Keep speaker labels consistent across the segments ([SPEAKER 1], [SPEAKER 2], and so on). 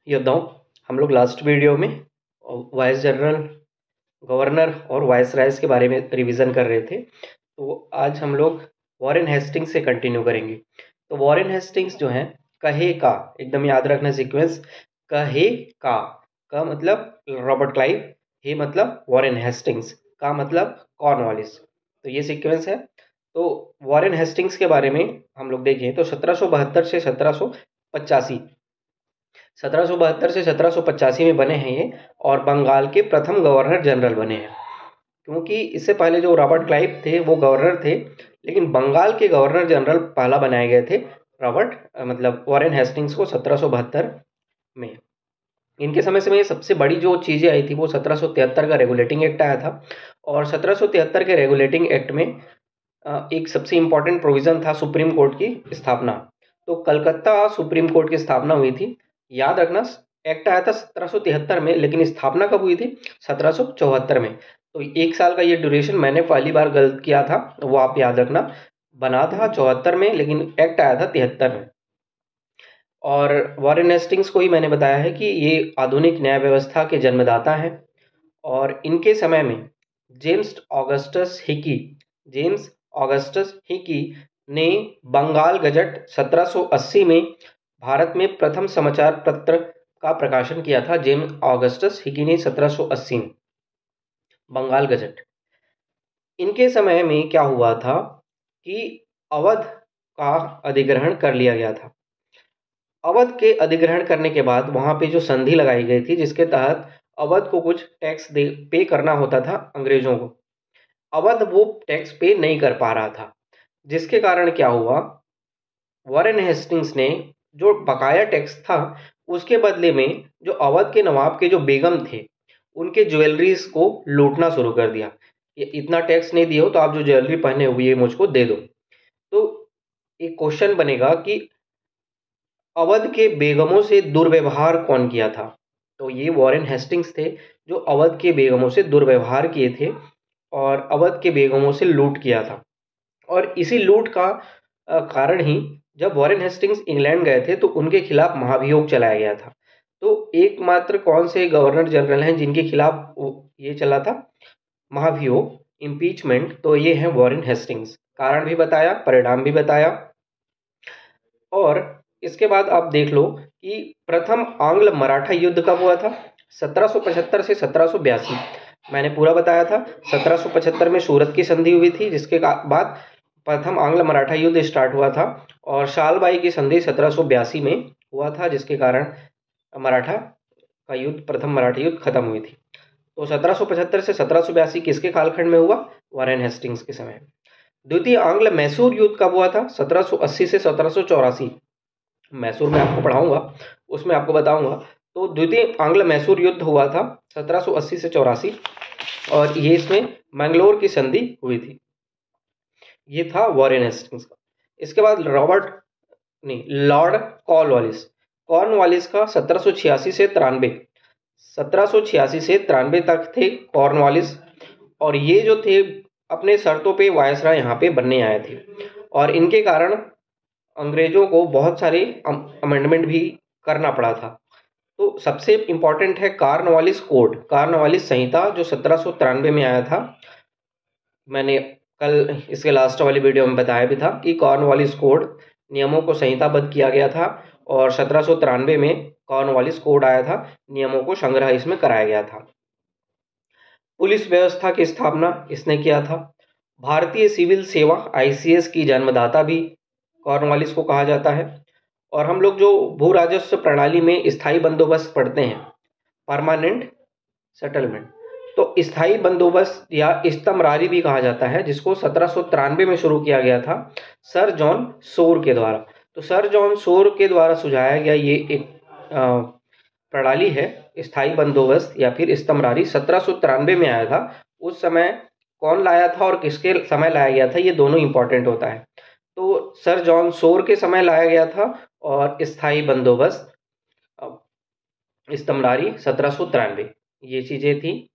[SPEAKER 1] योद्धाओं, हम लोग लास्ट वीडियो में वाइस जनरल, गवर्नर और वाइस रायस के बारे में रिवीजन कर रहे थे। तो आज हम लोग वॉरेन हेस्टिंग्स से कंटिन्यू करेंगे। तो वॉरेन हेस्टिंग्स जो है, कहे का, एकदम याद रखना सीक्वेंस। कहे का मतलब रॉबर्ट क्लाइव, हे मतलब वॉरेन हेस्टिंग्स, का मतलब कॉर्नवालिस। तो ये सीक्वेंस है। तो वॉरेन हेस्टिंग्स के बारे में हम लोग देखें तो 1772 से 1785, 1772 से 1785 में बने हैं ये, और बंगाल के प्रथम गवर्नर जनरल बने हैं। क्योंकि इससे पहले जो रॉबर्ट क्लाइव थे वो गवर्नर थे, लेकिन बंगाल के गवर्नर जनरल पहला बनाए गए थे मतलब वॉरेन हेस्टिंग्स को 1772 में। इनके समय से में सबसे बड़ी जो चीज़ें आई थी वो 1773 का रेगुलेटिंग एक्ट आया था। और 1773 के रेगुलेटिंग एक्ट में एक सबसे इम्पॉर्टेंट प्रोविज़न था सुप्रीम कोर्ट की स्थापना। तो कलकत्ता सुप्रीम कोर्ट की स्थापना हुई थी। याद रखना, एक्ट आया था 1773 में, लेकिन स्थापना कब हुई थी? 1774 में। तो 1 साल का ये ड्यूरेशन, मैंने पहली बार गलत किया था, वो आप याद रखना। बना था 74 में, लेकिन एक्ट आया था 73 में। और वॉरेन हेस्टिंग्स को ही मैंने बताया है कि ये आधुनिक न्याय व्यवस्था के जन्मदाता हैं। और इनके समय में जेम्स ऑगस्टस हिकी ने बंगाल गजट 1780 में भारत में प्रथम समाचार पत्र का प्रकाशन किया था। जेम्स ऑगस्टस हिकी ने 1780 में बंगाल गजट। इनके समय में क्या हुआ था कि अवध का अधिग्रहण कर लिया गया था। अवध के अधिग्रहण करने के बाद वहां पे जो संधि लगाई गई थी, जिसके तहत अवध को कुछ टैक्स पे करना होता था अंग्रेजों को। अवध वो टैक्स पे नहीं कर पा रहा था, जिसके कारण क्या हुआ, वॉरेन हेस्टिंग्स ने जो बकाया टैक्स था उसके बदले में जो अवध के नवाब के जो बेगम थे उनके ज्वेलरीज को लूटना शुरू कर दिया। ये इतना टैक्स नहीं दिए हो तो आप जो ज्वेलरी पहने हुए है मुझको दे दो। तो एक क्वेश्चन बनेगा कि अवध के बेगमों से दुर्व्यवहार कौन किया था? तो ये वॉरेन हेस्टिंग्स थे, जो अवध के बेगमों से दुर्व्यवहार किए थे और अवध के बेगमों से लूट किया था। और इसी लूट का कारण ही जब वॉरेन हेस्टिंग्स इंग्लैंड गए थे तो उनके खिलाफ महाभियोग चलाया गया था। तो एकमात्र कौन से गवर्नर जनरल हैं जिनके खिलाफ ये चला था महाभियोग, इम्पीचमेंट? तो ये हैं वॉरेन हेस्टिंग्स। कारण भी बताया, परिणाम भी बताया। और इसके बाद आप देख लो कि प्रथम आंग्ल मराठा युद्ध कब हुआ था? 1775 से 1782। मैंने पूरा बताया था। 1775 में सूरत की संधि हुई थी, जिसके बाद प्रथम आंग्ल मराठा युद्ध स्टार्ट हुआ था। और शालबाई की संधि 1782 में हुआ था, जिसके कारण मराठा का युद्ध, प्रथम मराठा युद्ध खत्म हुई थी। तो 1775 से 1782 किसके कालखंड में हुआ? वॉरेन हेस्टिंग्स के समय। द्वितीय आंग्ल मैसूर युद्ध कब हुआ था? 1780 से 1784। मैसूर में आपको पढ़ाऊंगा, उसमें आपको बताऊंगा। तो द्वितीय आंग्ल मैसूर युद्ध हुआ था 1780 से 84, और ये इसमें मैंगलोर की संधि हुई थी। ये था वॉरेन हेस्टिंग्स का। इसके बाद लॉर्ड कॉर्नवालिस का 1786 से 93, 1786 से 93 तक थे कॉर्नवालिस। और ये जो थे अपने शर्तों पे वायसराय यहाँ पे बनने आए थे, और इनके कारण अंग्रेजों को बहुत सारे अमेंडमेंट भी करना पड़ा था। तो सबसे इम्पॉर्टेंट है कॉर्नवालिस कोड, कॉर्नवालिस संहिता, जो 1793 में आया था। मैंने कल इसके लास्ट वाली वीडियो में बताया भी था कि कॉर्नवालिस कोड नियमों को संहिताबद्ध किया गया था, और 1793 में कॉर्नवालिस कोड आया था, नियमों को संग्रह इसमें कराया गया था। पुलिस व्यवस्था की स्थापना इसने किया था। भारतीय सिविल सेवा आईसीएस की जन्मदाता भी कॉर्नवालिस को कहा जाता है। और हम लोग जो भू राजस्व प्रणाली में स्थायी बंदोबस्त पढ़ते हैं, परमानेंट सेटलमेंट, तो स्थायी बंदोबस्त या स्तमरारी भी कहा जाता है, जिसको 1793 में शुरू किया गया था सर जॉन शोर के द्वारा। तो सर जॉन शोर के द्वारा सुझाया गया ये एक प्रणाली है, स्थायी बंदोबस्त या फिर स्तमरारी, 1793 में आया था। उस समय कौन लाया था और किसके समय लाया गया था, ये दोनों इंपॉर्टेंट होता है। तो सर जॉन शोर के समय लाया गया था, और स्थायी बंदोबस्त स्तमरारी 1793, ये चीजें थी।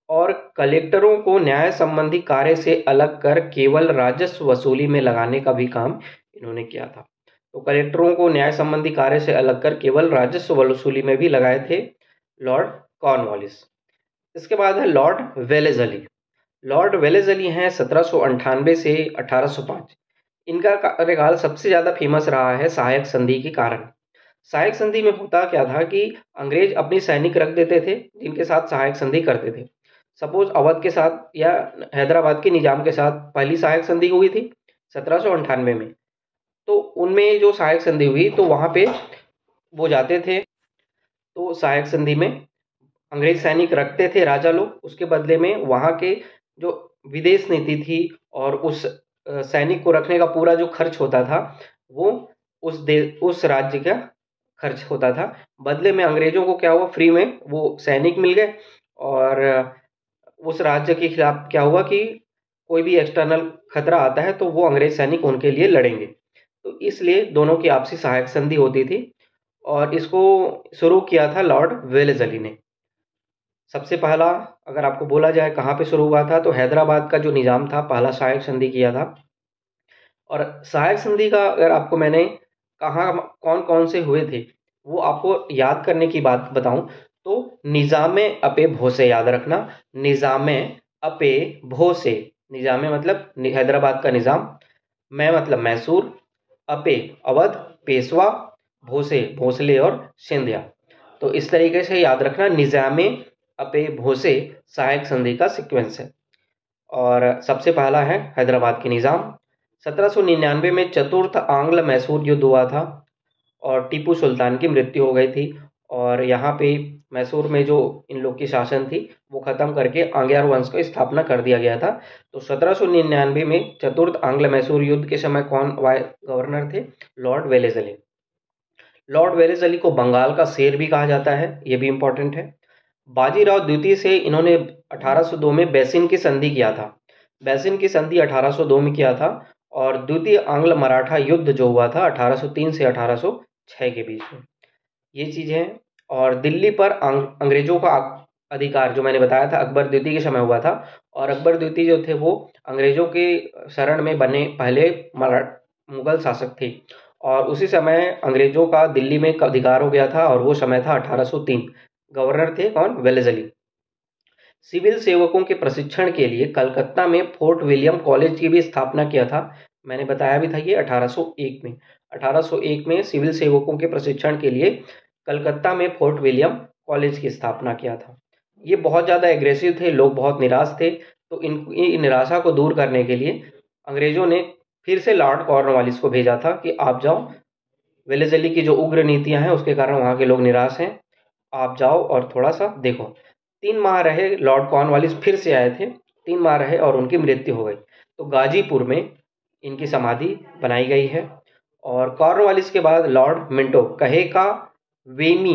[SPEAKER 1] और कलेक्टरों को न्याय संबंधी कार्य से अलग कर केवल राजस्व वसूली में लगाने का भी काम इन्होंने किया था। तो कलेक्टरों को न्याय संबंधी कार्य से अलग कर केवल राजस्व वसूली में भी लगाए थे लॉर्ड कॉर्नवालिस। इसके बाद है लॉर्ड वेलेज़ली। लॉर्ड वेलेज़ली हैं 1798 से 1805। इनका कार्यकाल सबसे ज़्यादा फेमस रहा है सहायक संधि के कारण। सहायक संधि में होता क्या था कि अंग्रेज अपनी सैनिक रख देते थे जिनके साथ सहायक संधि करते थे। सपोज अवध के साथ या हैदराबाद के निजाम के साथ पहली सहायक संधि हुई थी 1798 में, तो उनमें जो सहायक संधि हुई तो वहाँ पे वो जाते थे, तो सहायक संधि में अंग्रेज सैनिक रखते थे राजा लोग, उसके बदले में वहाँ के जो विदेश नीति थी और उस सैनिक को रखने का पूरा जो खर्च होता था वो उस राज्य का खर्च होता था। बदले में अंग्रेजों को क्या हुआ, फ्री में वो सैनिक मिल गए और उस राज्य के खिलाफ क्या हुआ कि कोई भी एक्सटर्नल खतरा आता है तो वो अंग्रेज सैनिक उनके लिए लड़ेंगे। तो इसलिए दोनों की आपसी सहायक संधि होती थी और इसको शुरू किया था लॉर्ड वेलेज़ली ने। सबसे पहला अगर आपको बोला जाए कहाँ पे शुरू हुआ था तो हैदराबाद का जो निज़ाम था पहला सहायक संधि किया था। और सहायक संधि का अगर आपको मैंने कहाँ कौन-कौन से हुए थे वो आपको याद करने की बात बताऊँ तो निज़ामे अपे भोसे याद रखना। निज़ामे अपे भोसे, निज़ामे मतलब हैदराबाद का निज़ाम, मैं मतलब मैसूर, अपे अवध, पेशवा, भोसे भोसले और सिंधिया। तो इस तरीके से याद रखना, निज़ामे अपे भोसे सहायक संधि का सीक्वेंस है। और सबसे पहला है हैदराबाद की निज़ाम। 1799 में चतुर्थ आंग्ल मैसूर युद्ध हुआ था और टीपू सुल्तान की मृत्यु हो गई थी और यहाँ पे मैसूर में जो इन लोग की शासन थी वो ख़त्म करके आंग्यार वंश की स्थापना कर दिया गया था। तो 1799 में चतुर्थ आंग्ल मैसूर युद्ध के समय कौन गवर्नर थे? लॉर्ड वेलेज़ली। लॉर्ड वेलेज़ली को बंगाल का शेर भी कहा जाता है, ये भी इम्पोर्टेंट है। बाजीराव द्वितीय से इन्होंने 1802 में बैसिन की संधि किया था। बैसिन की संधि 1802 में किया था और द्वितीय आंग्ल मराठा युद्ध जो हुआ था 1803 से 1806 के बीच में, ये चीज़ें हैं। और दिल्ली पर अंग्रेजों का अधिकार जो मैंने बताया था अकबर द्वितीय के समय हुआ था और अकबर द्वितीय जो थे वो अंग्रेजों के शरण में बने पहले मुगल शासक थे और उसी समय अंग्रेजों का दिल्ली में अधिकार हो गया था और वो समय था 1803। गवर्नर थे कौन? वेलेज़ली। सिविल सेवकों के प्रशिक्षण के लिए कलकत्ता में फोर्ट विलियम कॉलेज की भी स्थापना किया था। मैंने बताया भी था ये 1801 में। 1801 में सिविल सेवकों के प्रशिक्षण के लिए कलकत्ता में फोर्ट विलियम कॉलेज की स्थापना किया था। ये बहुत ज़्यादा एग्रेसिव थे, लोग बहुत निराश थे, तो इनकी निराशा को दूर करने के लिए अंग्रेजों ने फिर से लॉर्ड कॉर्नवालिस को भेजा था कि आप जाओ, वेलेज़ली की जो उग्र नीतियाँ हैं उसके कारण वहाँ के लोग निराश हैं, आप जाओ और थोड़ा-सा देखो। 3 माह रहे लॉर्ड कॉर्नवालिस, फिर से आए थे, 3 माह रहे और उनकी मृत्यु हो गई। तो गाजीपुर में इनकी समाधि बनाई गई है। और कॉर्नवालिस के बाद लॉर्ड मिंटो, वेमी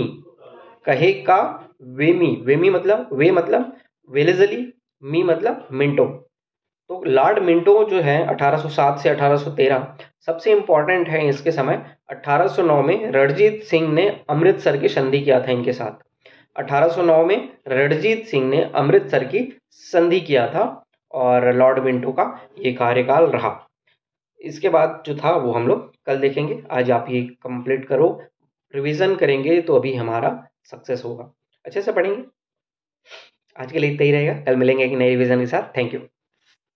[SPEAKER 1] कहे का वेमी मतलब वे मतलब वेलेज़ली, मी मतलब मिंटो। तो लॉर्ड मिंटो जो है 1807 से 1813 सबसे इम्पोर्टेंट है इसके समय। 1809 में रणजीत सिंह ने अमृतसर की संधि किया था इनके साथ। 1809 में रणजीत सिंह ने अमृतसर की संधि किया था और लॉर्ड मिंटो का ये कार्यकाल रहा। इसके बाद जो था वो हम लोग कल देखेंगे। आज आप ये कंप्लीट करो, रिवीजन करेंगे तो अभी हमारा सक्सेस होगा। अच्छे से पढ़ेंगे। आज के लिए इतना ही रहेगा, कल मिलेंगे एक नए रिवीजन के साथ। Thank you.